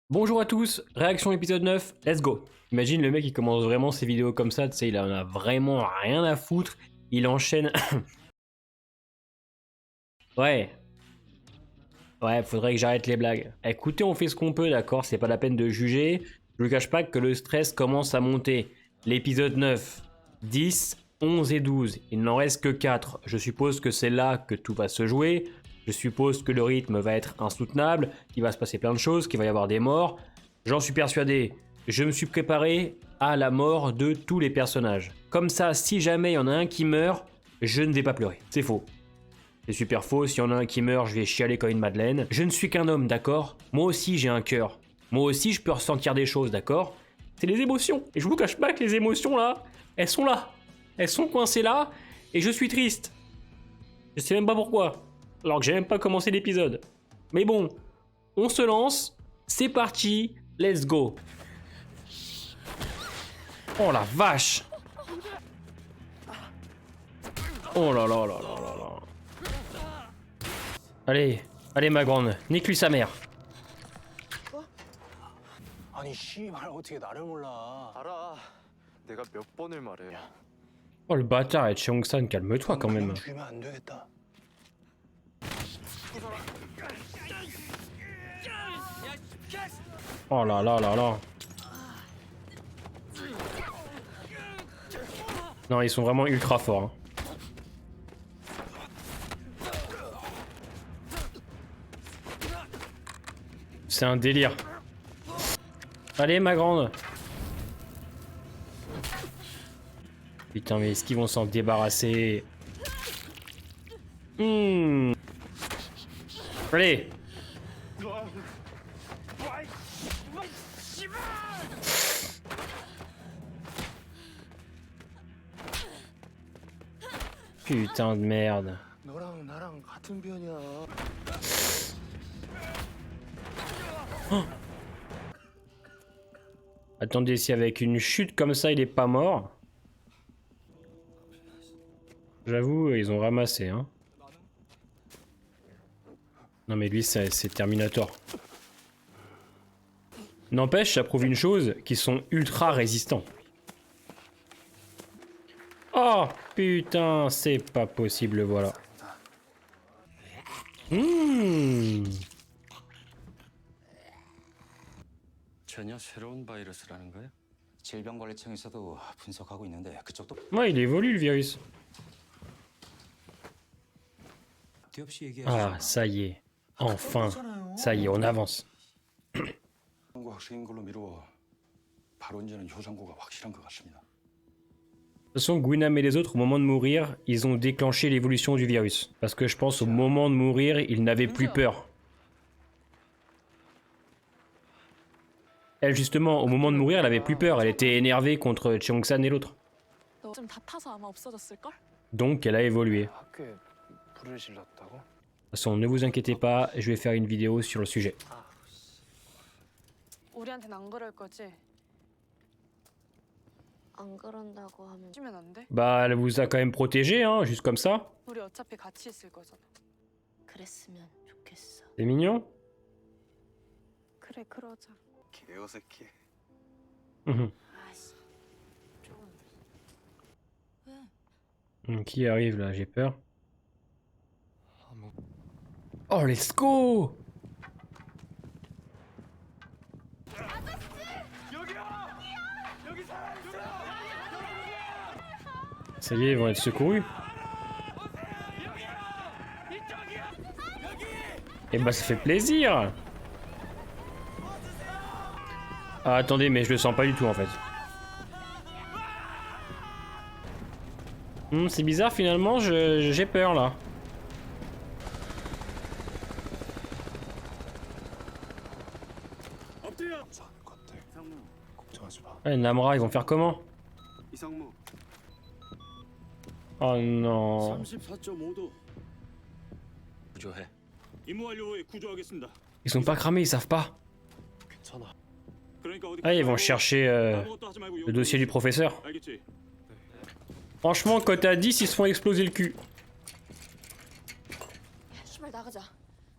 Bonjour à tous, réaction épisode 9, let's go. Imagine le mec il commence vraiment ses vidéos comme ça, tu sais, il en a vraiment rien à foutre, il enchaîne... ouais, faudrait que j'arrête les blagues. Écoutez, on fait ce qu'on peut, d'accord, c'est pas la peine de juger, je vous cache pas que le stress commence à monter. L'épisode 9, 10, 11 et 12, il n'en reste que 4, je suppose que c'est là que tout va se jouer, je suppose que le rythme va être insoutenable, qu'il va se passer plein de choses, qu'il va y avoir des morts. J'en suis persuadé, je me suis préparé à la mort de tous les personnages. Comme ça, si jamais il y en a un qui meurt, je ne vais pas pleurer. C'est faux. C'est super faux, s'il y en a un qui meurt, je vais chialer comme une madeleine. Je ne suis qu'un homme, d'accord? Moi aussi j'ai un cœur. Moi aussi je peux ressentir des choses, d'accord? C'est les émotions. Et je vous cache pas que les émotions là, elles sont là. Elles sont coincées là, et je suis triste. Je sais même pas pourquoi. Alors que j'ai même pas commencé l'épisode. Mais bon, on se lance, c'est parti, let's go. Oh la vache. Oh là là là là là là. Allez, allez ma grande, nique-lui sa mère. 아니 씨발 어떻게 나를 몰라. 알아. 내가 몇 번을 말해. Oh le bâtard, et Cheong-san, calme-toi quand même. 죽이면 안 되겠다. Oh là là là là. Non, ils sont vraiment ultra forts. Hein. C'est un délire. Allez ma grande. Putain, mais est-ce qu'ils vont s'en débarrasser? Allez. Putain de merde. 너랑 나랑 같은 편이야. Oh. Attendez, si avec une chute comme ça, il est pas mort. J'avoue, ils ont ramassé, hein. Non mais lui, c'est Terminator. N'empêche, ça prouve une chose, qu'ils sont ultra résistants. Oh putain, c'est pas possible, voilà. 전혀 새로운 바이러스라는 거야? 질병관리청에서도 분석하고 있는데 그쪽도 Ouais, il évolue le virus. 없이 얘기해. Ah, ça y est. Enfin. Ça y est, on avance. 효상구 학생인 걸로 미루어 발원자는 효상구가 확실한 것 같습니다. De toute façon, Guinam et les autres, au moment de mourir, ils ont déclenché l'évolution du virus. Parce que je pense au moment de mourir, ils n'avaient plus peur. Elle, justement, au moment de mourir, elle avait plus peur. Elle était énervée contre Cheong-san et l'autre. Donc, elle a évolué. De 학교에 불을 질렀다고? toute façon, ne vous inquiétez pas, je vais faire une vidéo sur le sujet. 우리한텐 안 그럴 거지? 안 그런다고 하면 주면 안 돼? Bah, elle vous a quand même protégé, hein, juste comme ça. 우리 어차피 같이 있을 거잖아. 그랬으면 좋겠어. C'est mignon. 그래, 그러자. 개어색해. Mhm. 아씨, 좀. Qui arrive là? J'ai peur. Oh, let's go! Ça y est, ils vont être secourus. Et bah ça fait plaisir. Ah attendez, mais je le sens pas du tout en fait. C'est bizarre finalement, j'ai peur là. 걱정하지 마. Ouais, Namra, ils vont faire comment? 이상무 Oh non. 34.5도. 구조해. 임무 완료 후에 구조하겠습니다. Ils sont pas cramés, ils savent pas. 괜찮아. 그러니까 어디 Ah, ils vont chercher 아무것도 하지 말고 le dossier du professeur. 알겠지? Franchement, quand t'as 10, ils se font exploser le cul. 씨발 나가자.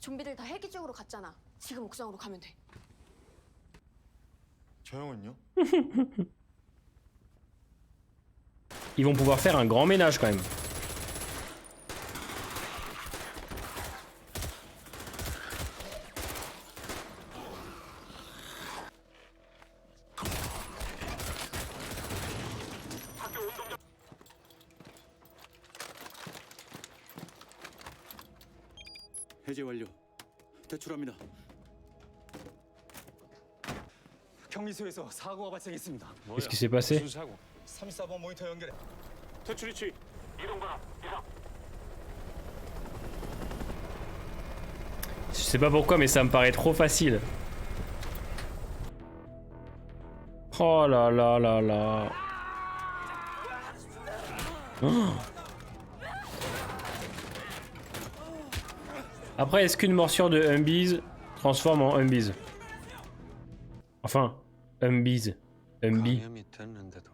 좀비들 다 헬기 쪽으로 갔잖아. 지금 옥상으로 가면 돼. 저 형은요? Ils vont pouvoir faire un grand ménage quand même. 해제 완료. 대출합니다. 경리소에서 사고가 발생했습니다. Qu'est-ce qui s'est passé? 34번 모니터 연결해. 퇴출 위치 이동 바람 이상. Je sais pas pourquoi, mais ça me paraît trop facile. Oh là là là là. Oh. Après, est-ce qu'une morsure de Humbees transforme en Humbees? Enfin, Humbees. Humby. 감염이 됐는데도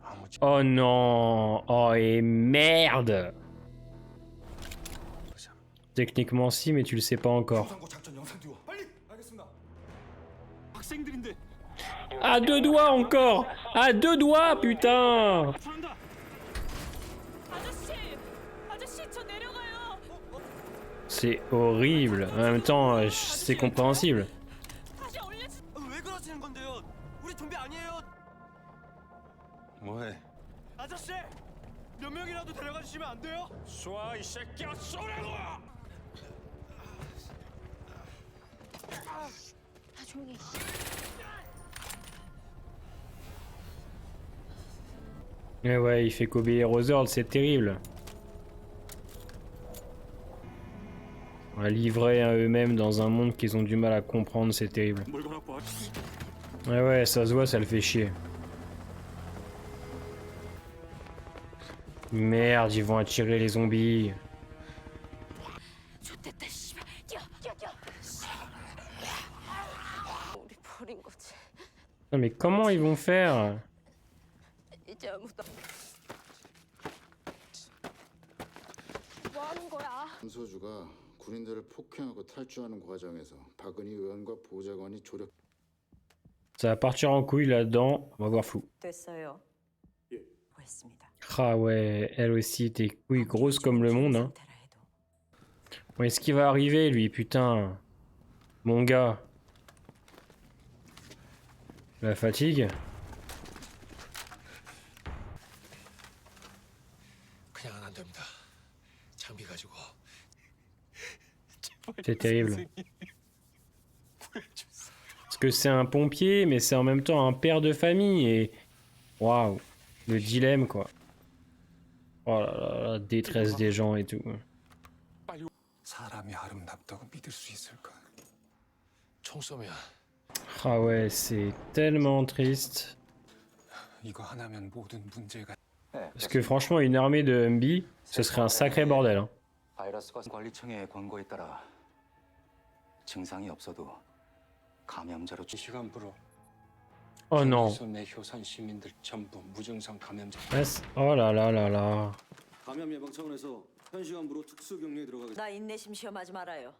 아무 Oh non. Oh et merde. Techniquement si, mais tu le sais pas encore. 상고 작전 영상 띄워. 빨리. 알겠습니다. 학생들인데. À deux doigts encore. À deux doigts, putain. 아저씨 저 내려가요. C'est horrible. En même temps, c'est compréhensible. 다시 올려. 왜 그러시는 건데요? 우리 좀비 아니에요. 뭐해? 아저씨. 몇 명이라도 데려가 주시면 안 돼요? 쏴 이 새끼야 쏘라고. 다 조용히. Eh ouais, il fait qu'obéir aux ordres, c'est terrible. Livrés à eux-mêmes dans un monde qu'ils ont du mal à comprendre, c'est terrible. Ouais ouais, ça se voit, ça le fait chier. Merde, ils vont attirer les zombies. 좋됐다 씨발. 뛰어. 우리 버린 거지. Non mais comment ils vont faire? 이제 아무도. 뭐 하는 거야? 김소주가 군인들을 폭행하고 탈주하는 과정에서 박은희 의원과 보좌관이 조력. Ça va partir en couille là-dedans, on va voir flou. 됐어요. 보했습니다. Ah ouais, elle aussi, tes couilles grosses comme le monde, hein. Bon, est-ce qu'il va arriver, lui, putain? Mon gars. La fatigue? 그냥은 안 됩니다. 장비 가지고. C'est terrible. Parce que c'est un pompier, mais c'est en même temps un père de famille, et... Waouh, le dilemme, quoi. Oh là là, la détresse des gens et tout. 사람이 아름답다고 믿을 수 있을까? 총소매야. Ah ouais, c'est tellement triste. 이거 하나면 모든 문제가. Parce que franchement, une armée de Humvee, ce serait un sacré bordel, hein. 바이러스가 관리청의 권고에 따라 증상이 없어도 감염자로 시간부로 Oh non. 내 효산 시민들 전부 무증상 감염자. Oh là là là là. 감염 예방 차원에서 현시간부로 특수 격리에 들어가겠습니다. 나 인내심 시험하지 말아요.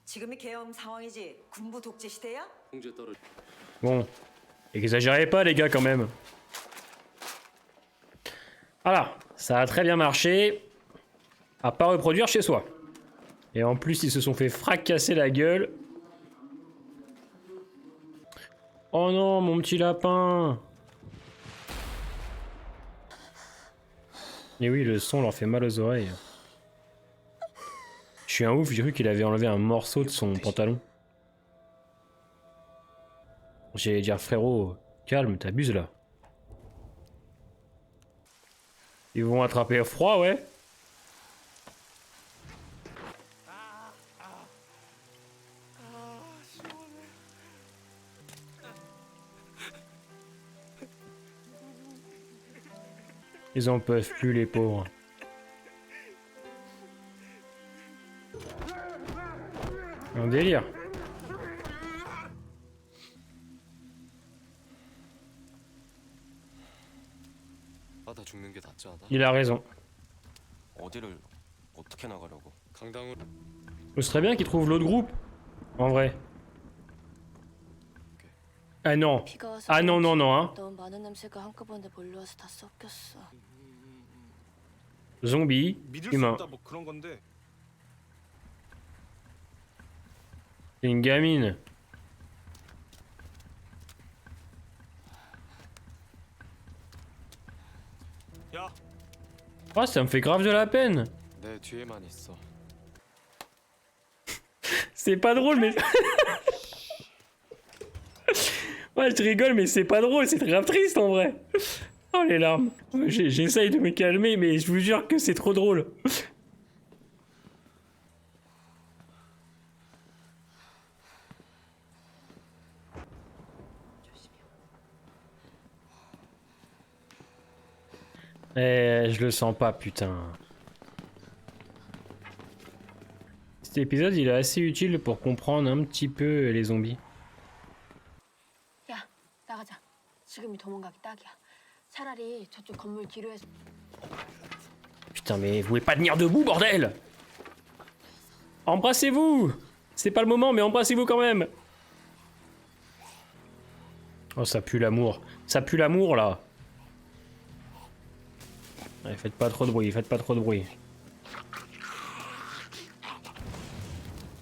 지금이 계엄 상황이지 군부 독재 시대야? 통제 따를 Bon, exagérez pas les gars quand même. Voilà, ça a très bien marché. À pas reproduire chez soi. Et en plus, ils se sont fait fracasser la gueule. Oh non, mon petit lapin. Et oui, le son leur fait mal aux oreilles. Je suis un ouf, j'ai cru qu'il avait enlevé un morceau de son pantalon. J'allais dire frérot, calme, t'abuses là. Ils vont attraper froid, ouais. Ils en peuvent plus les pauvres. Un délire. 나다 죽는 게 낫지 않아? Il a raison. 어디를 어떻게 나가려고? 강당으로. Ce serait bien qu'ils trouvent l'autre groupe. En vrai. Ah non. Ah non, non, non, hein. 너무 많은 냄새가 한꺼번에 몰려와서 다 섞였어. Zombie, 믿을 수 humain. 없다 뭐 그런 건데. C'est une gamine. 야, Ah, ça me fait grave de la peine. 내 뒤에만 있어. C'est pas drôle, mais... Ouais, je rigole, mais c'est pas drôle, c'est grave triste en vrai. Oh, les larmes. J'essaye de me calmer, mais je vous jure que c'est trop drôle. Je le sens pas, putain. Cet épisode, il est assez utile pour comprendre un petit peu les zombies. 야, 나가자. 지금이 도망가기 딱이야. 차라리 저쪽 건물 뒤로에서. Putain, mais vous pouvez pas tenir debout, bordel! Embrassez-vous! C'est pas le moment, mais embrassez-vous quand même! Oh, ça pue l'amour. Ça pue l'amour, là! Ouais, faites pas trop de bruit, faites pas trop de bruit.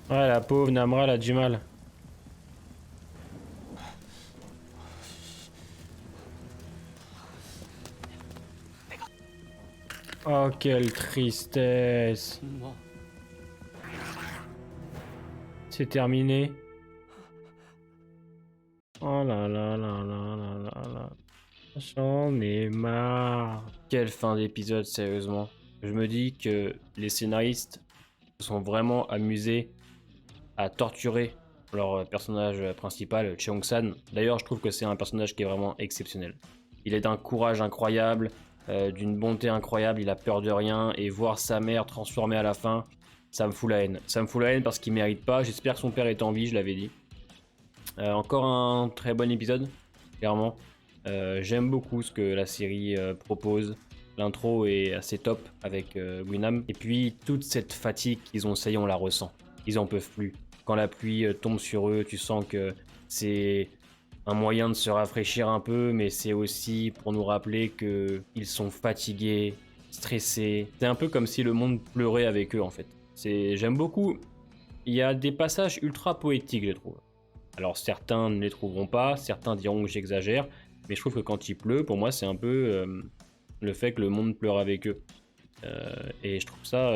Ouais, la pauvre Namra, elle a du mal. Oh, quelle tristesse. C'est terminé. Oh là là là là là là là. J'en ai marre. Quelle fin d'épisode, sérieusement. Je me dis que les scénaristes se sont vraiment amusés à torturer leur personnage principal, Cheong-san. D'ailleurs, je trouve que c'est un personnage qui est vraiment exceptionnel. Il est d'un courage incroyable, d'une bonté incroyable, il a peur de rien, et voir sa mère transformée à la fin, ça me fout la haine. Ça me fout la haine parce qu'il mérite pas. J'espère que son père est en vie, je l'avais dit. Encore un très bon épisode, clairement. J'aime beaucoup ce que la série propose. L'intro est assez top avec Winam. Et puis toute cette fatigue qu'ils ont, ça y est, on la ressent. Ils en peuvent plus. Quand la pluie tombe sur eux, tu sens que c'est un moyen de se rafraîchir un peu, mais c'est aussi pour nous rappeler qu'ils sont fatigués, stressés. C'est un peu comme si le monde pleurait avec eux en fait. J'aime beaucoup. Il y a des passages ultra poétiques, je trouve. Alors certains ne les trouveront pas, certains diront que j'exagère, mais je trouve que quand il pleut, pour moi c'est un peu le fait que le monde pleure avec eux. Et je trouve ça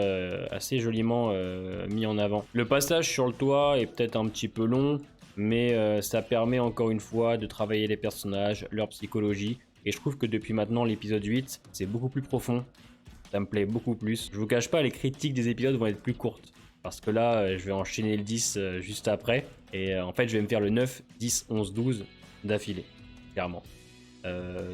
assez joliment mis en avant. Le passage sur le toit est peut-être un petit peu long, mais ça permet encore une fois de travailler les personnages, leur psychologie, et je trouve que depuis maintenant l'épisode 8, c'est beaucoup plus profond, ça me plaît beaucoup plus. Je vous cache pas, les critiques des épisodes vont être plus courtes, parce que là je vais enchaîner le 10 juste après, et en fait je vais me faire le 9, 10, 11, 12 d'affilée, clairement.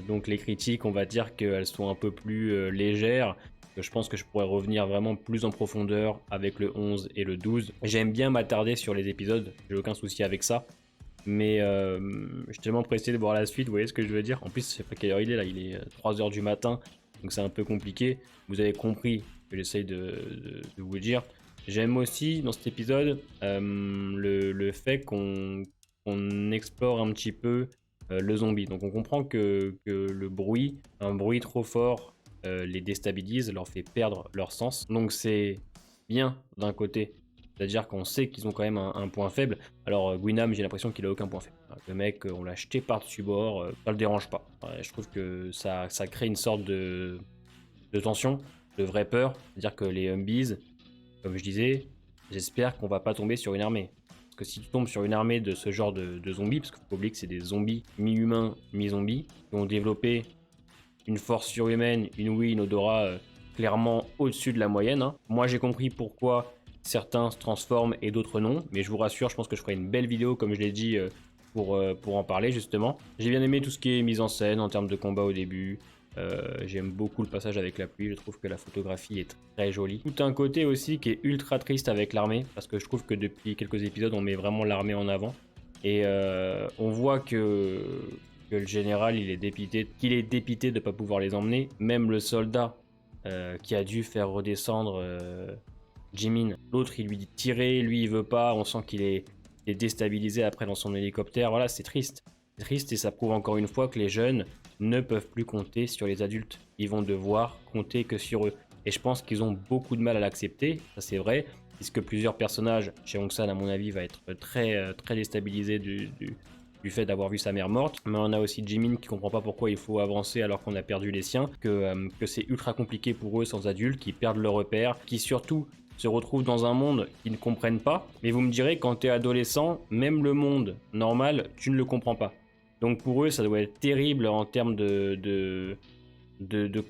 Donc les critiques, on va dire qu'elles sont un peu plus légères, que je pense que je pourrais revenir vraiment plus en profondeur avec le 11 et le 12. J'aime bien m'attarder sur les épisodes, j'ai aucun souci avec ça, mais je suis tellement pressé de voir la suite, vous voyez ce que je veux dire. En plus, je sais pas quelle heure il est là, il est 3h du matin, donc c'est un peu compliqué. Vous avez compris que j'essaye de vous dire. J'aime aussi dans cet épisode le fait qu'on explore un petit peu le zombie. Donc on comprend que le bruit, un bruit trop fort, les déstabilise, leur fait perdre leur sens. Donc c'est bien d'un côté, c'est-à-dire qu'on sait qu'ils ont quand même un point faible. Alors Winam, j'ai l'impression qu'il a aucun point faible. Le mec, on l'a jeté par-dessus bord, ça le dérange pas. Ouais, je trouve que ça crée une sorte de tension, de vraie peur. C'est-à-dire que les Humbies, comme je disais, j'espère qu'on va pas tomber sur une armée. Parce que si tu tombes sur une armée de ce genre de zombies, parce qu'il faut pas oublier que c'est des zombies mi-humains, mi-zombies, qui ont développé une force surhumaine, une ouïe, une odorat clairement au-dessus de la moyenne. Hein. Moi j'ai compris pourquoi certains se transforment et d'autres non, mais je vous rassure, je pense que je ferai une belle vidéo, comme je l'ai dit, pour en parler justement. J'ai bien aimé tout ce qui est mise en scène en termes de combat au début. J'aime beaucoup le passage avec la pluie, je trouve que la photographie est très jolie. Tout un côté aussi qui est ultra triste avec l'armée, parce que je trouve que depuis quelques épisodes on met vraiment l'armée en avant. Et on voit que le général il est dépité, qu'il est dépité de ne pas pouvoir les emmener. Même le soldat qui a dû faire redescendre Jimin, l'autre il lui dit tirer, lui il veut pas, on sent qu'il est déstabilisé après dans son hélicoptère. Voilà, c'est triste. triste et ça prouve encore une fois que les jeunes ne peuvent plus compter sur les adultes. Ils vont devoir compter que sur eux. Et je pense qu'ils ont beaucoup de mal à l'accepter, ça c'est vrai, puisque plusieurs personnages, chez Hong-san à mon avis va être très déstabilisé du fait d'avoir vu sa mère morte, mais on a aussi Jimin qui comprend pas pourquoi il faut avancer alors qu'on a perdu les siens, que c'est ultra compliqué pour eux sans adultes, qui perdent leur repère, qui surtout se retrouvent dans un monde qu'ils ne comprennent pas. Mais vous me direz, quand tu es adolescent, même le monde normal, tu ne le comprends pas. Donc pour eux, ça doit être terrible en termes de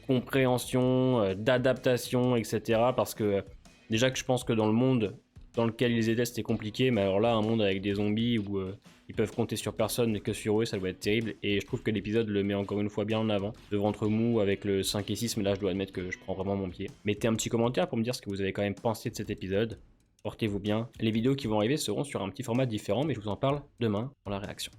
compréhension, d'adaptation, etc. Parce que déjà que je pense que dans le monde dans lequel ils étaient, c'était compliqué, mais alors là, un monde avec des zombies où ils peuvent compter sur personne que sur eux, ça doit être terrible. Et je trouve que l'épisode le met encore une fois bien en avant. Le ventre mou avec le 5 et 6, mais là, je dois admettre que je prends vraiment mon pied. Mettez un petit commentaire pour me dire ce que vous avez quand même pensé de cet épisode. Portez-vous bien. Les vidéos qui vont arriver seront sur un petit format différent, mais je vous en parle demain dans la réaction.